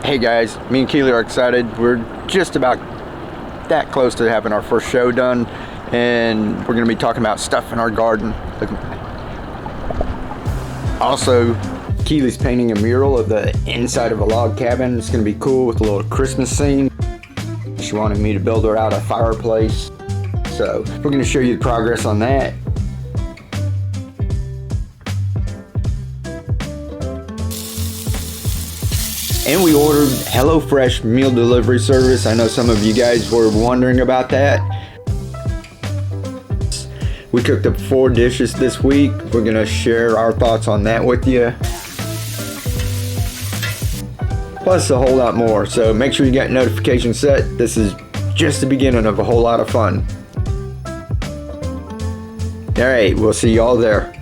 Hey guys, me and Keely are excited. We're just about that close to having our first show done, and we're going to be talking about stuff in our garden. Also, Keely's painting a mural of the inside of a log cabin. It's going to be cool with a little Christmas scene. She wanted me to build her out a fireplace, so we're going to show you the progress on that. And we ordered HelloFresh meal delivery service. I know some of you guys were wondering about that. We cooked up 4 dishes this week. We're gonna share our thoughts on that with you. Plus a whole lot more. So make sure you got notifications set. This is just the beginning of a whole lot of fun. All right, we'll see y'all there.